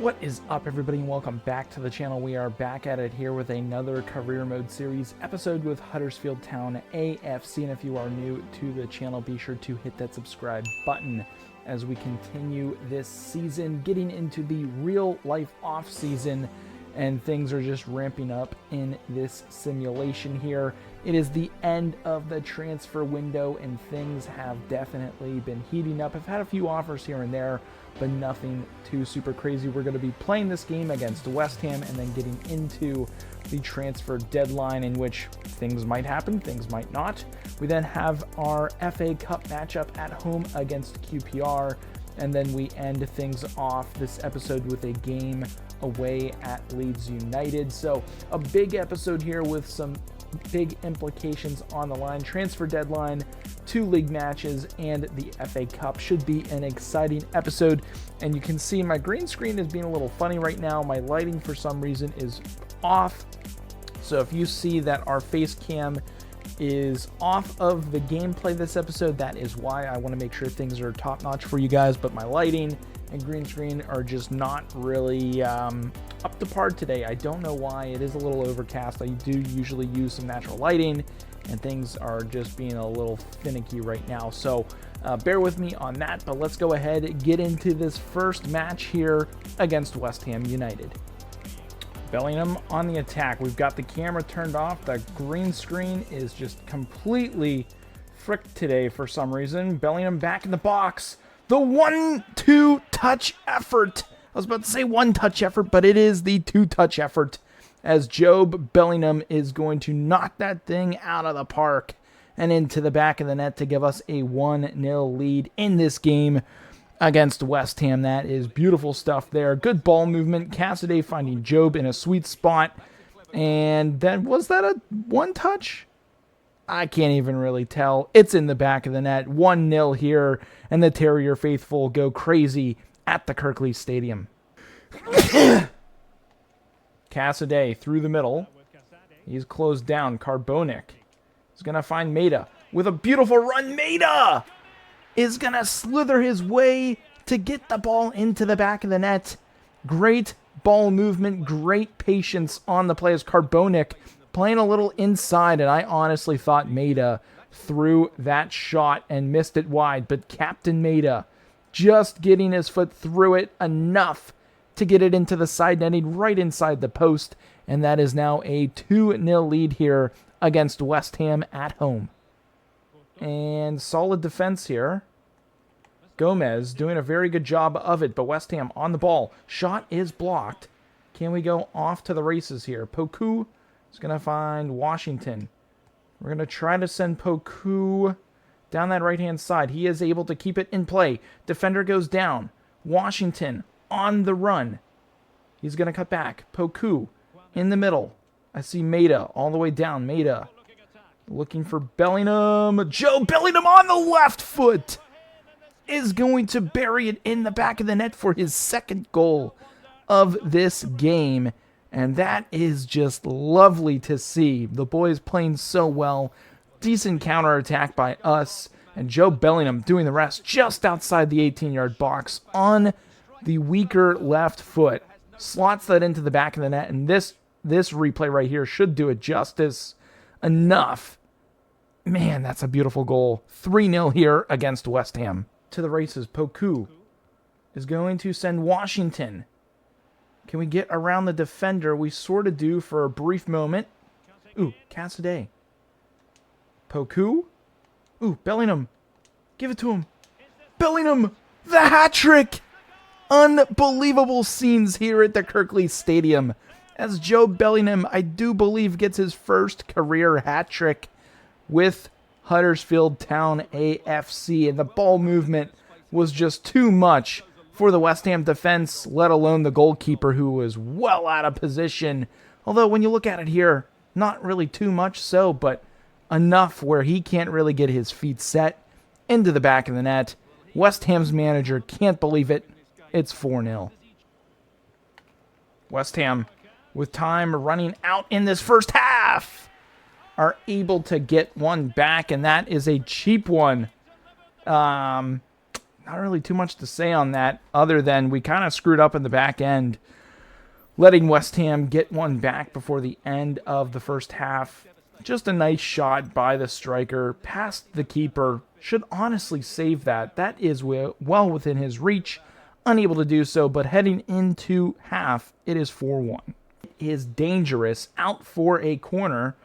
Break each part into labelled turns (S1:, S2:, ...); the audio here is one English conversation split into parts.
S1: What is up, everybody, and welcome back to the channel. We are back at it here with another career mode series episode with Huddersfield Town AFC. And if you are new to the channel, be sure to hit that subscribe button as we continue this season, getting into the real life off season, and things are just ramping up in this simulation here. It is the end of the transfer window and things have definitely been heating up. I've had a few offers here and there, but nothing too super crazy. We're going to be playing this game against West Ham and then getting into the transfer deadline, in which things might happen, things might not. We then have our FA Cup matchup at home against QPR, and then we end things off this episode with a game away at Leeds United. So a big episode here with some big implications on the line. Transfer deadline, 2 league matches, and the FA Cup. Should be an exciting episode. And you can see my green screen is being a little funny right now. My lighting for some reason is off. So if you see that our face cam is off of the gameplay this episode, that is why. I want to make sure things are top notch for you guys, but my lighting and green screen are just not really up to par today. I don't know why. It is a little overcast. I do usually use some natural lighting, and things are just being a little finicky right now. So bear with me on that, but let's go ahead and get into this first match here against West Ham United. Bellingham on the attack. We've got the camera turned off. The green screen is just completely fricked today for some reason. Bellingham back in the box. The 1-2 touch effort. I was about to say one touch effort, but it is the 2-touch effort, as Job Bellingham is going to knock that thing out of the park and into the back of the net to give us a 1-0 lead in this game against West Ham. That is beautiful stuff there. Good ball movement. Cassidy finding Job in a sweet spot. And then, was that a one touch? I can't even really tell. It's in the back of the net. 1-0 here, and the Terrier faithful go crazy at the Kirkley Stadium. Cassidy through the middle. He's closed down. Carbonic is going to find Maida with a beautiful run. Maida is going to slither his way to get the ball into the back of the net. Great ball movement, great patience on the play as Carbonic playing a little inside, and I honestly thought Maida threw that shot and missed it wide, but Captain Maida just getting his foot through it enough to get it into the side netting right inside the post, and that is now a 2-0 lead here against West Ham at home. And solid defense here. Gomez doing a very good job of it, but West Ham on the ball. Shot is blocked. Can we go off to the races here? Poku is going to find Washington. We're going to try to send Poku down that right-hand side. He is able to keep it in play. Defender goes down. Washington on the run. He's going to cut back. Poku in the middle. I see Maida all the way down. Maida looking for Bellingham. Joe Bellingham on the left foot is going to bury it in the back of the net for his second goal of this game. And that is just lovely to see. The boys playing so well. Decent counterattack by us. And Joe Bellingham doing the rest just outside the 18-yard box on the weaker left foot. Slots that into the back of the net. And this replay right here should do it justice enough. Man, that's a beautiful goal. 3-0 here against West Ham. To the races, Poku is going to send Washington. Can we get around the defender? We sort of do for a brief moment. Ooh, Cassidy. Poku. Ooh, Bellingham. Give it to him. Bellingham! The hat trick! Unbelievable scenes here at the Kirkley Stadium, as Joe Bellingham, I do believe, gets his first career hat trick with Huddersfield Town AFC, and the ball movement was just too much for the West Ham defense, let alone the goalkeeper, who was well out of position. Although when you look at it here, not really too much so, but enough where he can't really get his feet set into the back of the net. West Ham's manager can't believe it. It's 4-0. West Ham, with time running out in this first half, are able to get one back, and that is a cheap one. not really too much to say on that other than we kind of screwed up in the back end, letting West Ham get one back before the end of the first half. Just a nice shot by the striker past the keeper. Should honestly save that. That is well within his reach. Unable to do so, but heading into half, it is 4-1. It is dangerous. Out for a corner.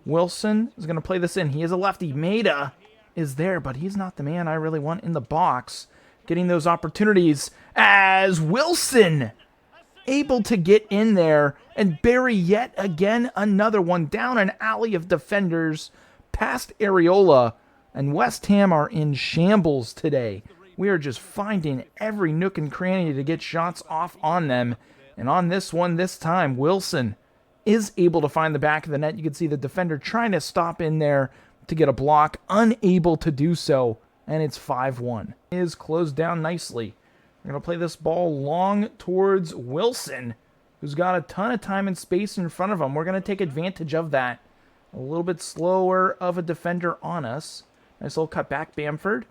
S1: Wilson is going to play this in. He is a lefty. Maeda is there, but he's not the man I really want in the box. Getting those opportunities as Wilson able to get in there and bury yet again another one down an alley of defenders past Areola. And West Ham are in shambles today. We are just finding every nook and cranny to get shots off on them. And on this one this time, Wilson is able to find the back of the net. You can see the defender trying to stop in there to get a block, unable to do so. And it's 5-1. It is closed down nicely. We're going to play this ball long towards Wilson, who's got a ton of time and space in front of him. We're going to take advantage of that. A little bit slower of a defender on us. Nice little cut back, Bamford.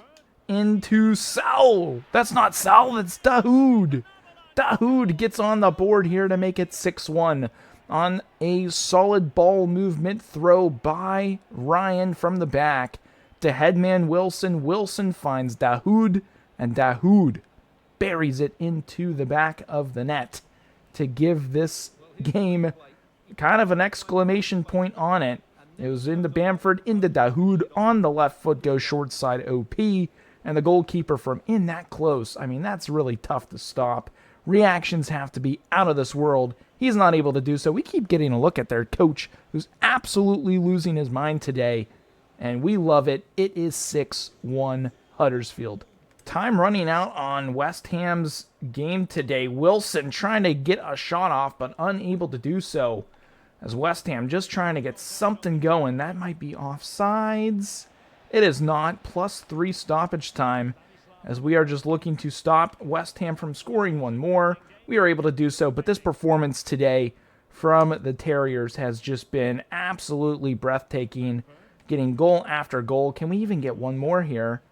S1: Into Sal. That's not Sal, that's Dahoud. Dahoud gets on the board here to make it 6-1 on a solid ball movement throw by Ryan from the back to headman Wilson. Wilson finds Dahoud, and Dahoud buries it into the back of the net to give this game kind of an exclamation point on it. It was into Bamford, into Dahoud, on the left foot goes short side OP, and the goalkeeper from in that close. I mean, that's really tough to stop. Reactions have to be out of this world. He's not able to do so. We keep getting a look at their coach, who's absolutely losing his mind today, and we love it. It is 6-1 Huddersfield. Time running out on West Ham's game today. Wilson trying to get a shot off, but unable to do so. As West Ham just trying to get something going. That might be offsides. It is not. +3 stoppage time. As we are just looking to stop West Ham from scoring one more. We are able to do so. But this performance today from the Terriers has just been absolutely breathtaking. Getting goal after goal. Can we even get one more here?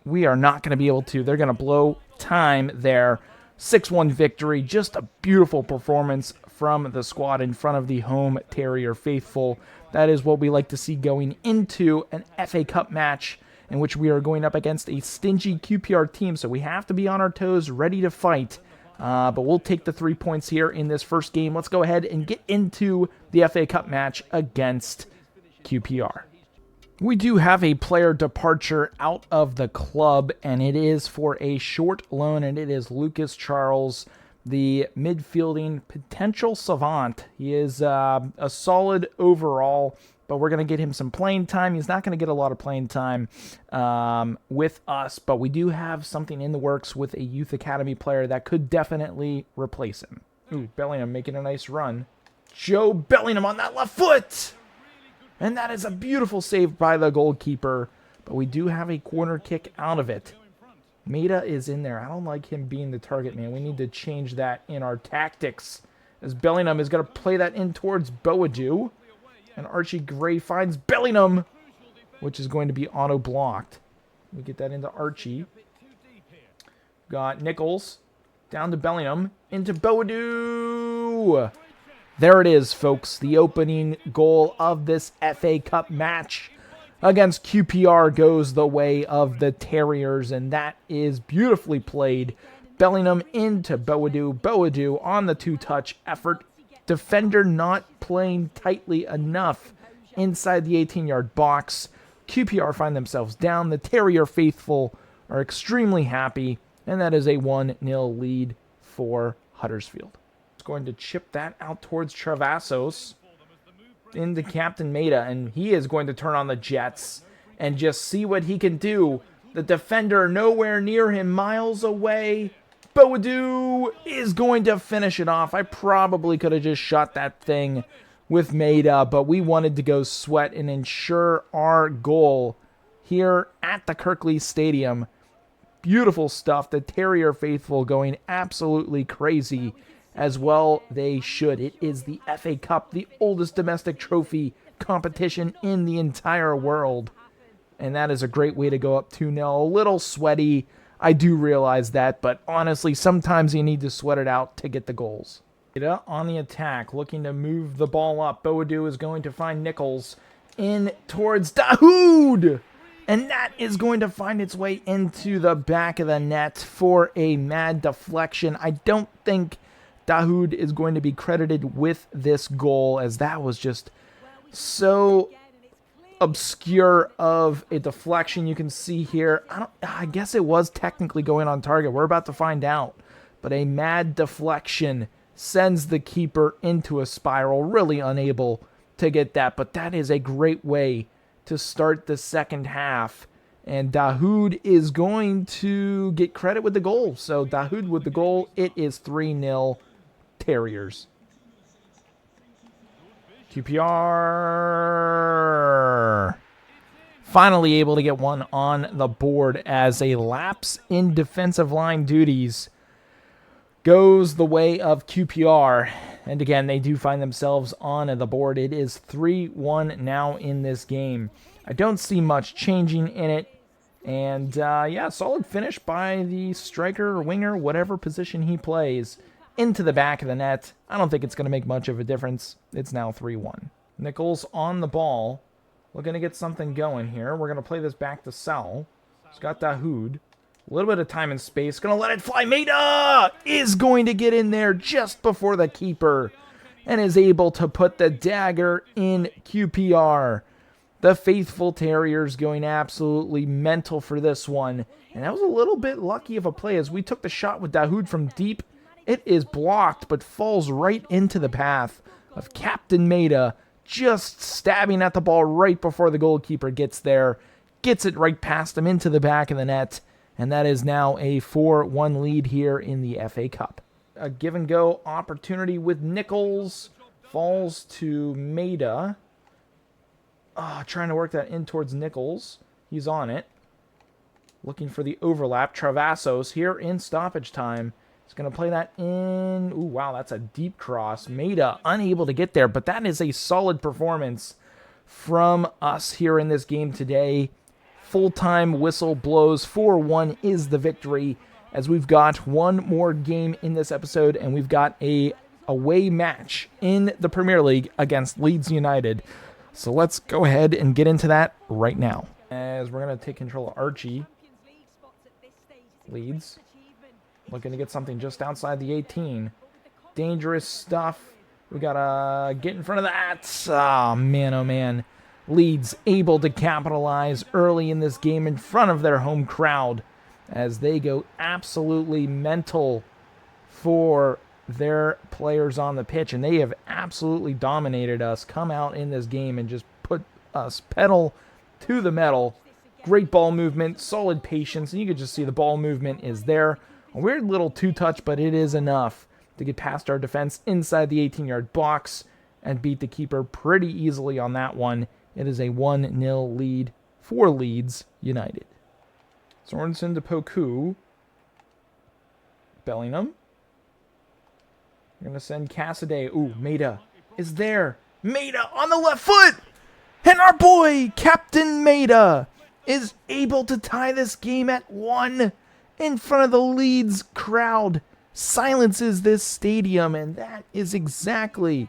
S1: We are not going to be able to. They're going to blow time there. 6-1 victory. Just a beautiful performance from the squad in front of the home Terrier faithful. That is what we like to see going into an FA Cup match in which we are going up against a stingy QPR team. So we have to be on our toes, ready to fight. But we'll take the 3 points here in this first game. Let's go ahead and get into the FA Cup match against QPR. We do have a player departure out of the club, and it is for a short loan, and it is Lucas Charles, the midfielding potential savant. He is a solid overall, but we're going to get him some playing time. He's not going to get a lot of playing time with us, but we do have something in the works with a youth academy player that could definitely replace him. Ooh, Bellingham making a nice run. Joe Bellingham on that left foot! And that is a beautiful save by the goalkeeper. But we do have a corner kick out of it. Maeda is in there. I don't like him being the target man. We need to change that in our tactics. As Bellingham is going to play that in towards Boadu. And Archie Gray finds Bellingham, which is going to be auto-blocked. We get that into Archie. Got Nichols. Down to Bellingham. Into Boadu. There it is, folks. The opening goal of this FA Cup match against QPR goes the way of the Terriers, and that is beautifully played. Bellingham into Boadu. Boadu on the two-touch effort. Defender not playing tightly enough inside the 18-yard box. QPR find themselves down. The Terrier faithful are extremely happy, and that is a 1-0 lead for Huddersfield. Going to chip that out towards Travassos into Captain Maeda, and he is going to turn on the Jets and just see what he can do. The defender nowhere near him, miles away. Boadu is going to finish it off. I probably could have just shot that thing with Maeda, but we wanted to go sweat and ensure our goal here at the Kirklees Stadium. Beautiful stuff. The Terrier faithful going absolutely crazy. As well they should. It is the FA Cup, the oldest domestic trophy competition in the entire world. And that is a great way to go up 2-0. A little sweaty. I do realize that, but honestly, sometimes you need to sweat it out to get the goals. On the attack, looking to move the ball up. Boadu is going to find Nichols in towards Dahoud. And that is going to find its way into the back of the net for a mad deflection. I don't think Dahoud is going to be credited with this goal, as that was just so obscure of a deflection. You can see here, I guess it was technically going on target. We're about to find out. But a mad deflection sends the keeper into a spiral, really unable to get that. But that is a great way to start the second half. And Dahoud is going to get credit with the goal. So Dahoud with the goal. It is 3-0 Terriers. QPR finally able to get one on the board as a lapse in defensive line duties goes the way of QPR. And again, they do find themselves on the board. It is 3-1 now in this game. I don't see much changing in it. And yeah, solid finish by the striker or winger, whatever position he plays, into the back of the net. I don't think it's going to make much of a difference. It's now 3-1. Nichols on the ball. Looking to get something going here. We're going to play this back to Sal. He's got Dahoud. A little bit of time and space. Going to let it fly. Maida is going to get in there just before the keeper and is able to put the dagger in QPR. The faithful Terriers going absolutely mental for this one. And that was a little bit lucky of a play as we took the shot with Dahoud from deep. It is blocked but falls right into the path of Captain Maida, just stabbing at the ball right before the goalkeeper gets there. Gets it right past him into the back of the net. And that is now a 4-1 lead here in the FA Cup. A give-and-go opportunity with Nichols. Falls to Maida. Trying to work that in towards Nichols. He's on it. Looking for the overlap. Travassos here in stoppage time. He's going to play that in. Ooh, wow, that's a deep cross. Maida unable to get there, but that is a solid performance from us here in this game today. Full-time whistle blows. 4-1 is the victory, as we've got one more game in this episode, and we've got a away match in the Premier League against Leeds United. So let's go ahead and get into that right now. As we're going to take control of Archie. Leeds. Looking to get something just outside the 18. Dangerous stuff. We got to get in front of that. Oh, man. Leeds able to capitalize early in this game in front of their home crowd as they go absolutely mental for their players on the pitch. And they have absolutely dominated us. Come out in this game and just put us pedal to the metal. Great ball movement, solid patience. And you can just see the ball movement is there. A weird little two-touch, but it is enough to get past our defense inside the 18-yard box and beat the keeper pretty easily on that one. It is a 1-0 lead for Leeds United. Sorensen to Poku. Bellingham. We're going to send Cassidy. Ooh, Maida is there. Maida on the left foot. And our boy, Captain Maida, is able to tie this game at 1 in front of the Leeds crowd. Silences this stadium, and that is exactly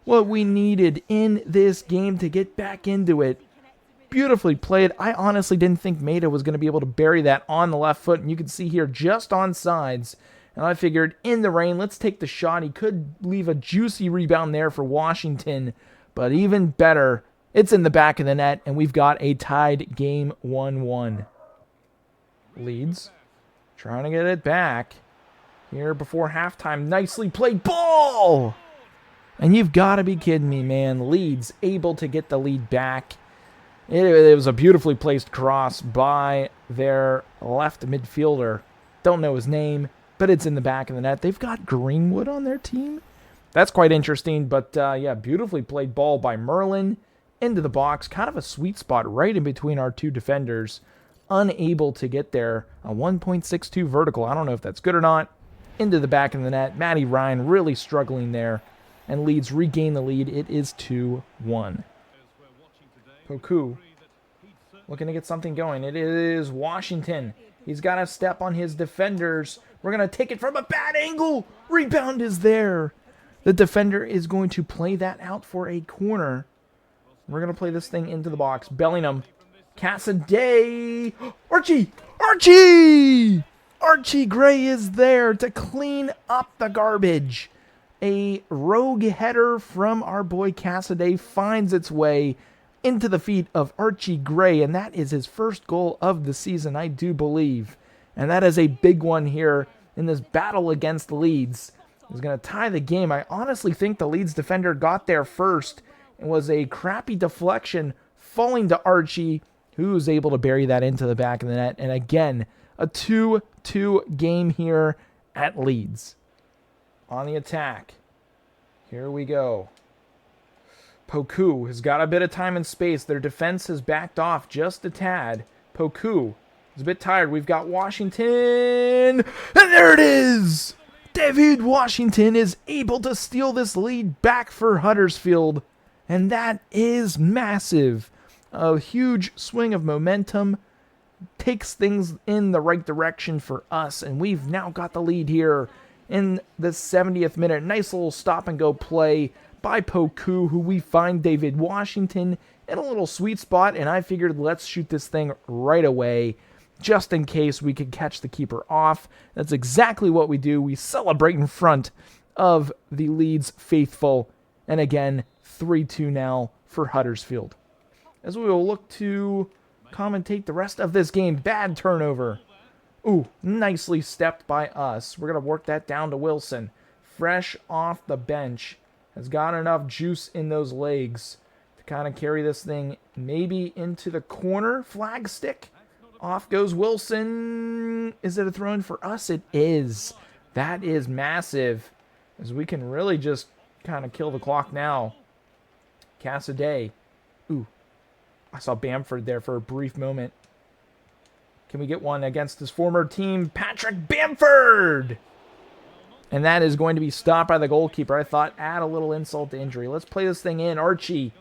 S1: what we needed in this game to get back into it. Beautifully played. I honestly didn't think Maida was going to be able to bury that on the left foot, and you can see here just on sides. And I figured in the rain, let's take the shot. He could leave a juicy rebound there for Washington, but even better, it's in the back of the net, and we've got a tied game 1-1. Leeds trying to get it back here before halftime. Nicely played ball! And you've got to be kidding me, man. Leeds able to get the lead back. It was a beautifully placed cross by their left midfielder. Don't know his name, but it's in the back of the net. They've got Greenwood on their team. That's quite interesting, but yeah, beautifully played ball by Merlin into the box. Kind of a sweet spot right in between our two defenders. Unable to get there. A 1.62 vertical. I don't know if that's good or not. Into the back of the net. Matty Ryan really struggling there. And Leeds regain the lead. It is 2-1. Poku looking to get something going. It is Washington. He's got to step on his defenders. We're going to take it from a bad angle. Rebound is there. The defender is going to play that out for a corner. We're going to play this thing into the box. Bellingham. Cassidy. Archie. Archie Gray is there to clean up the garbage. A rogue header from our boy Cassidy finds its way into the feet of Archie Gray, and that is his first goal of the season, I do believe. And that is a big one here in this battle against Leeds. He's going to tie the game. I honestly think the Leeds defender got there first. It was a crappy deflection falling to Archie, who was able to bury that into the back of the net. And again, a 2-2 game here at Leeds. On the attack. Here we go. Poku has got a bit of time and space. Their defense has backed off just a tad. Poku is a bit tired. We've got Washington. And there it is! David Washington is able to steal this lead back for Huddersfield. And that is massive. A huge swing of momentum takes things in the right direction for us. And we've now got the lead here in the 70th minute. Nice little stop-and-go play by Poku, who we find David Washington in a little sweet spot. And I figured let's shoot this thing right away, just in case we could catch the keeper off. That's exactly what we do. We celebrate in front of the Leeds faithful. And again, 3-2 now for Huddersfield. As we will look to commentate the rest of this game. Bad turnover. Ooh, nicely stepped by us. We're going to work that down to Wilson. Fresh off the bench. Has got enough juice in those legs to kind of carry this thing maybe into the corner. Flag stick. Off goes Wilson. Is it a throw-in for us? It is. That is massive, as we can really just kind of kill the clock now. Cassidy. Ooh. I saw Bamford there for a brief moment. Can we get one against his former team, Patrick Bamford? And that is going to be stopped by the goalkeeper. I thought, add a little insult to injury. Let's play this thing in. Archie.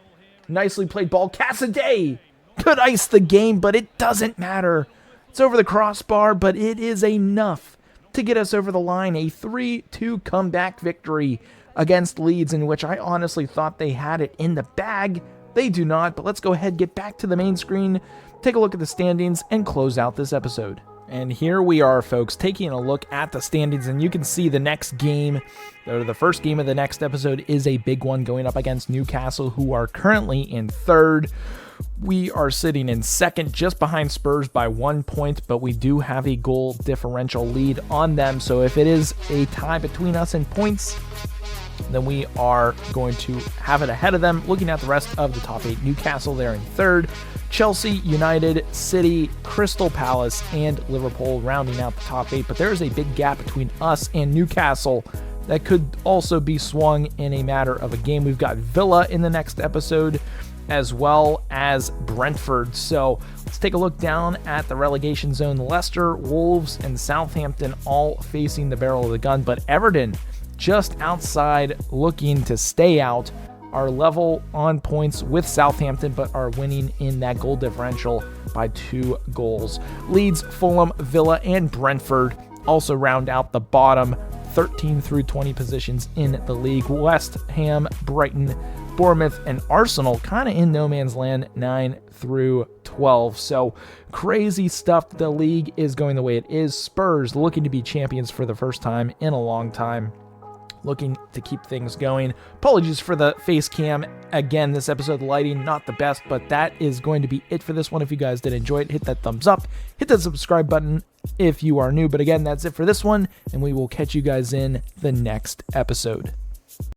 S1: Nicely played ball. Cassidy could ice the game, but it doesn't matter. It's over the crossbar, but it is enough to get us over the line. A 3-2 comeback victory against Leeds, in which I honestly thought they had it in the bag. They do not, but let's go ahead, get back to the main screen, take a look at the standings, and close out this episode. And here we are, folks, taking a look at the standings, and you can see the next game, or the first game of the next episode, is a big one going up against Newcastle, who are currently in third. We are sitting in second, just behind Spurs by 1 point, but we do have a goal differential lead on them, so if it is a tie between us in points, then we are going to have it ahead of them. Looking at the rest of the top 8, Newcastle there in third, Chelsea, United, City, Crystal Palace, and Liverpool rounding out the top 8. But there is a big gap between us and Newcastle that could also be swung in a matter of a game. We've got Villa in the next episode, as well as Brentford. So let's take a look down at the relegation zone. Leicester, Wolves, and Southampton all facing the barrel of the gun, but Everton just outside, looking to stay out, are level on points with Southampton, but are winning in that goal differential by 2 goals. Leeds, Fulham, Villa, and Brentford also round out the bottom 13 through 20 positions in the league. West Ham, Brighton, Bournemouth, and Arsenal kind of in no man's land 9 through 12. So crazy stuff. The league is going the way it is. Spurs looking to be champions for the first time in a long time, looking to keep things going. Apologies for the face cam. Again, this episode lighting not the best, but that is going to be it for this one. If you guys did enjoy it, hit that thumbs up, hit that subscribe button if you are new. But again, that's it for this one, and we will catch you guys in the next episode.